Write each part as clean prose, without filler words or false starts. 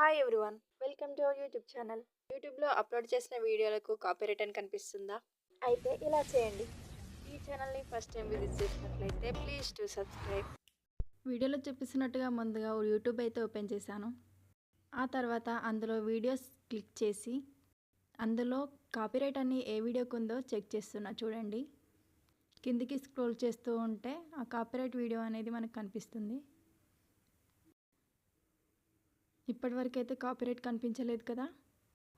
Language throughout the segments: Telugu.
Hi everyone, welcome to our YouTube channel. యూట్యూబ్లో అప్లోడ్ చేసిన వీడియోలకు కాపీరైట్ అని కనిపిస్తుందా? అయితే ఇలా చేయండి. ఈ ఛానల్ని ఫస్ట్ టైం విజిట్ చేసినట్లయితే ప్లీజ్ టు సబ్స్క్రైబ్. వీడియోలో చూపిస్తున్నట్టుగా ముందుగా యూట్యూబ్ అయితే ఓపెన్ చేశాను. ఆ తర్వాత అందులో వీడియోస్ క్లిక్ చేసి అందులో కాపీరైట్ అని ఏ వీడియోకి ఉందో చెక్ చేస్తున్నా. చూడండి, కిందికి స్క్రోల్ చేస్తూ ఉంటే ఆ కాపీరైట్ వీడియో అనేది మనకు కనిపిస్తుంది. ఇప్పటివరకు అయితే కాపీరైట్ కనిపించలేదు కదా.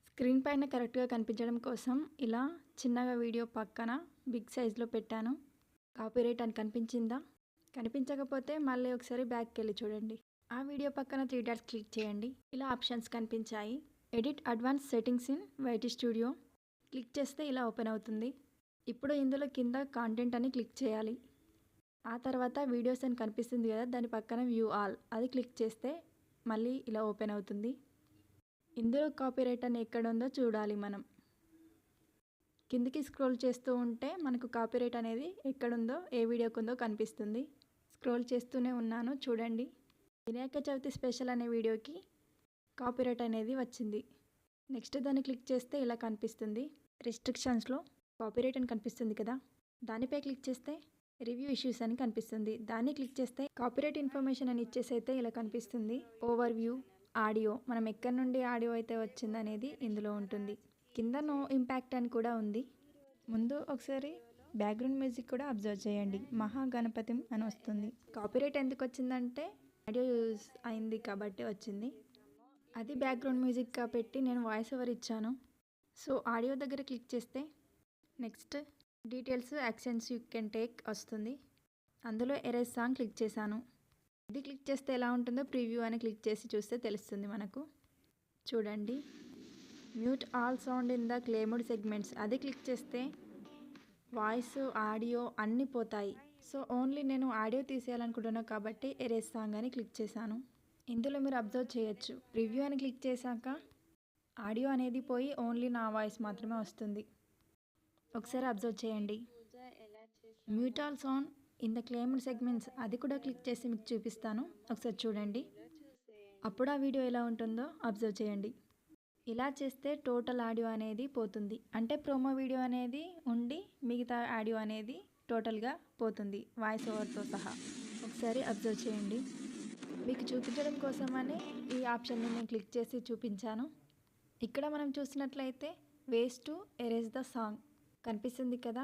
స్క్రీన్ పైన కరెక్ట్గా కనిపించడం కోసం ఇలా చిన్నగా వీడియో పక్కన బిగ్ సైజ్లో పెట్టాను. కాపీరైట్ అని కనిపించిందా? కనిపించకపోతే మళ్ళీ ఒకసారి బ్యాక్కి వెళ్ళి చూడండి. ఆ వీడియో పక్కన 3 డాట్స్ క్లిక్ చేయండి. ఇలా ఆప్షన్స్ కనిపించాయి. Edit advance settings in YT studio click చేస్తే ఇలా ఓపెన్ అవుతుంది. ఇప్పుడు ఇందులో కింద కాంటెంట్ అని క్లిక్ చేయాలి. ఆ తర్వాత వీడియోస్ అని కనిపిస్తుంది కదా, దాని పక్కన వ్యూ ఆల్ అది క్లిక్ చేస్తే మళ్ళీ ఇలా ఓపెన్ అవుతుంది. ఇందులో కాపీరైట్ అని ఎక్కడ ఉందో చూడాలి. మనం కిందికి స్క్రోల్ చేస్తూ ఉంటే మనకు కాపీరైట్ అనేది ఎక్కడుందో ఏ వీడియోకి ఉందో కనిపిస్తుంది. స్క్రోల్ చేస్తూనే ఉన్నాను, చూడండి. వినాయక చవితి స్పెషల్ అనే వీడియోకి కాపీరైట్ అనేది వచ్చింది. నెక్స్ట్ దాన్ని క్లిక్ చేస్తే ఇలా కనిపిస్తుంది. రిస్ట్రిక్షన్స్లో కాపీరైట్ అని కనిపిస్తుంది కదా, దానిపై క్లిక్ చేస్తే రివ్యూ ఇష్యూస్ అని కనిపిస్తుంది. దాన్ని క్లిక్ చేస్తే కాపీరైట్ ఇన్ఫర్మేషన్ అని ఇచ్చేసి అయితే ఇలా కనిపిస్తుంది. ఓవర్ వ్యూ, ఆడియో, మనం ఎక్కడి నుండి ఆడియో అయితే వచ్చింది అనేది ఇందులో ఉంటుంది. కింద నో ఇంపాక్ట్ అని కూడా ఉంది. ముందు ఒకసారి బ్యాక్గ్రౌండ్ మ్యూజిక్ కూడా అబ్జర్వ్ చేయండి. మహాగణపతి అని వస్తుంది. కాపీరైట్ ఎందుకు వచ్చిందంటే ఆడియో యూజ్ అయింది కాబట్టి వచ్చింది. అది బ్యాక్గ్రౌండ్ మ్యూజిక్గా పెట్టి నేను వాయిస్ ఓవర్ ఇచ్చాను. సో ఆడియో దగ్గర క్లిక్ చేస్తే next details actions you can take వస్తుంది. అందులో ఎరేజ్ సాంగ్ క్లిక్ చేశాను. ఇది క్లిక్ చేస్తే ఎలా ఉంటుందో ప్రివ్యూ అని క్లిక్ చేసి చూస్తే తెలుస్తుంది మనకు. చూడండి, mute all sound in the claimed segments అది క్లిక్ చేస్తే వాయిస్, ఆడియో అన్నీ పోతాయి. సో ఓన్లీ నేను ఆడియో తీసేయాలనుకుంటున్నాను కాబట్టి ఎరేజ్ సాంగ్ అని క్లిక్ చేశాను. ఇందులో మీరు అబ్జర్వ్ చేయొచ్చు, ప్రివ్యూ అని క్లిక్ చేశాక ఆడియో అనేది పోయి ఓన్లీ నా వాయిస్ మాత్రమే వస్తుంది. ఒకసారి అబ్జర్వ్ చేయండి. Mute all sound in the claimed segments అది కూడా క్లిక్ చేసి మీకు చూపిస్తాను. ఒకసారి చూడండి, అప్పుడు ఆ వీడియో ఎలా ఉంటుందో అబ్జర్వ్ చేయండి. ఇలా చేస్తే టోటల్ ఆడియో అనేది పోతుంది. అంటే ప్రోమో వీడియో అనేది ఉండి మిగతా ఆడియో అనేది టోటల్గా పోతుంది, వాయిస్ ఓవర్తో సహా. ఒకసారి అబ్జర్వ్ చేయండి. మీకు చూపించడం కోసమని ఈ ఆప్షన్ని నేను క్లిక్ చేసి చూపించాను. ఇక్కడ మనం చూసినట్లయితే ways to erase the song కనిపిస్తుంది కదా.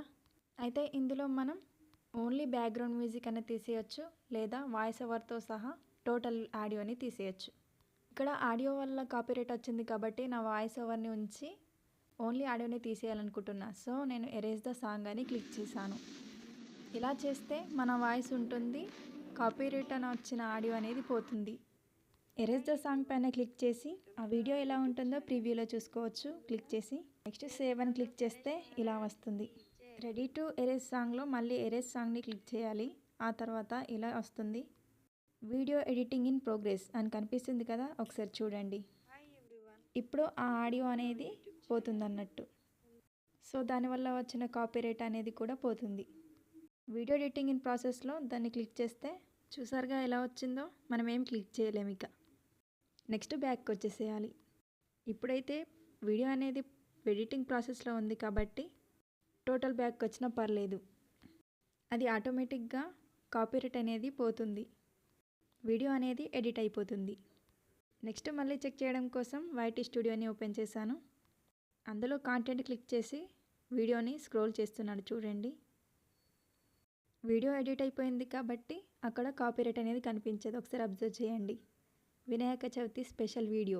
అయితే ఇందులో మనం ఓన్లీ బ్యాక్గ్రౌండ్ మ్యూజిక్ అనేది తీసేయచ్చు, లేదా వాయిస్ ఓవర్తో సహా టోటల్ ఆడియోని తీసేయచ్చు. ఇక్కడ ఆడియో వల్ల కాపీరైట్ వచ్చింది కాబట్టి నా వాయిస్ ఓవర్ని ఉంచి ఓన్లీ ఆడియోని తీసేయాలనుకుంటున్నా. సో నేను ఎరేజ్ ద సాంగ్ అని క్లిక్ చేశాను. ఇలా చేస్తే మన వాయిస్ ఉంటుంది, కాపీరైట్ అని వచ్చిన ఆడియో అనేది పోతుంది. ఎరేజ్ ద సాంగ్ పైన క్లిక్ చేసి ఆ వీడియో ఎలా ఉంటుందో ప్రివ్యూలో చూసుకోవచ్చు క్లిక్ చేసి. నెక్స్ట్ సేవ్ అని క్లిక్ చేస్తే ఇలా వస్తుంది. రెడీ టు ఎరేజ్ సాంగ్లో మళ్ళీ ఎరేజ్ సాంగ్ని క్లిక్ చేయాలి. ఆ తర్వాత ఇలా వస్తుంది, వీడియో ఎడిటింగ్ ఇన్ ప్రోగ్రెస్ అని కనిపిస్తుంది కదా. ఒకసారి చూడండి, ఇప్పుడు ఆ ఆడియో అనేది పోతుంది అన్నట్టు. సో దానివల్ల వచ్చిన కాపీరైట్ అనేది కూడా పోతుంది. వీడియో ఎడిటింగ్ ఇన్ ప్రాసెస్లో దాన్ని క్లిక్ చేస్తే చూసారుగా ఎలా వచ్చిందో, మనం ఏం క్లిక్ చేయలేము. ఇక నెక్స్ట్ బ్యాక్కి వచ్చేసేయాలి. ఇప్పుడైతే వీడియో అనేది ఎడిటింగ్ ప్రాసెస్లో ఉంది కాబట్టి టోటల్ బ్యాక్ వచ్చినా పర్లేదు, అది ఆటోమేటిక్గా కాపీరైట్ అనేది పోతుంది, వీడియో అనేది ఎడిట్ అయిపోతుంది. నెక్స్ట్ మళ్ళీ చెక్ చేయడం కోసం వైటీ స్టూడియోని ఓపెన్ చేశాను. అందులో కాంటెంట్ క్లిక్ చేసి వీడియోని స్క్రోల్ చేస్తున్నాను. చూడండి, వీడియో ఎడిట్ అయిపోయింది కాబట్టి అక్కడ కాపీరైట్ అనేది కనిపించదు. ఒకసారి అబ్జర్వ్ చేయండి. వినాయక చవితి స్పెషల్ వీడియో,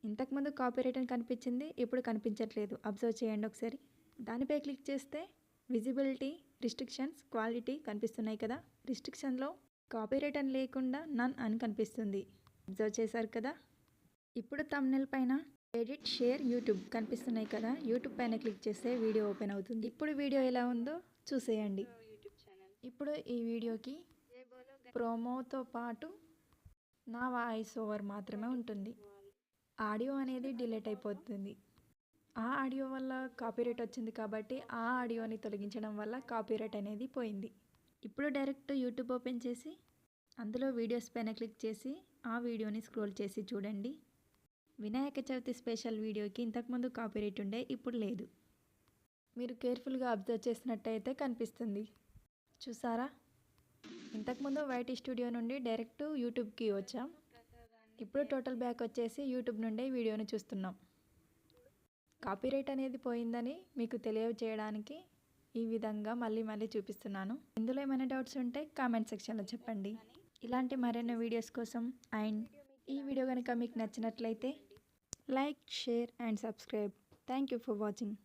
ఇంతకుముందు కాపీరైట్ అని కనిపించింది, ఇప్పుడు కనిపించట్లేదు. అబ్జర్వ్ చేయండి ఒకసారి. దానిపై క్లిక్ చేస్తే విజిబిలిటీ, రిస్ట్రిక్షన్స్, క్వాలిటీ కనిపిస్తున్నాయి కదా. రిస్ట్రిక్షన్లో కాపీరైట్ అని లేకుండా నన్ అని కనిపిస్తుంది. అబ్జర్వ్ చేశారు కదా. ఇప్పుడు థంబ్నెయిల్ పైన ఎడిట్, షేర్, యూట్యూబ్ కనిపిస్తున్నాయి కదా. యూట్యూబ్ పైన క్లిక్ చేస్తే వీడియో ఓపెన్ అవుతుంది. ఇప్పుడు వీడియో ఎలా ఉందో చూసేయండి. ఇప్పుడు ఈ వీడియోకి ప్రోమోతో పాటు నా వాయిస్ ఓవర్ మాత్రమే ఉంటుంది, ఆడియో అనేది డిలీట్ అయిపోతుంది. ఆ ఆడియో వల్ల కాపీరైట్ వచ్చింది కాబట్టి ఆ ఆడియోని తొలగించడం వల్ల కాపీరైట్ అనేది పోయింది. ఇప్పుడు డైరెక్ట్ యూట్యూబ్ ఓపెన్ చేసి అందులో వీడియోస్ పైన క్లిక్ చేసి ఆ వీడియోని స్క్రోల్ చేసి చూడండి. వినాయక చవితి స్పెషల్ వీడియోకి ఇంతకుముందు కాపీరైట్ ఉండే, ఇప్పుడు లేదు. మీరు కేర్ఫుల్గా అబ్జర్వ్ చేసినట్టయితే కనిపిస్తుంది. చూసారా? ఇంతకుముందు వైటీ స్టూడియో నుండి డైరెక్ట్ యూట్యూబ్కి వచ్చాం. ఇప్పుడు టోటల్ బ్యాక్ వచ్చేసి యూట్యూబ్ నుండే వీడియోని చూస్తున్నాం. కాపీరైట్ అనేది పోయిందని మీకు తెలియజేయడానికి ఈ విధంగా మళ్ళీ చూపిస్తున్నాను. ఇందులో ఏమైనా డౌట్స్ ఉంటే కామెంట్ సెక్షన్లో చెప్పండి. ఇలాంటి మరిన్ని వీడియోస్ కోసం అండ్ ఈ వీడియో కనుక మీకు నచ్చినట్లయితే like, share and subscribe. Thank you for watching.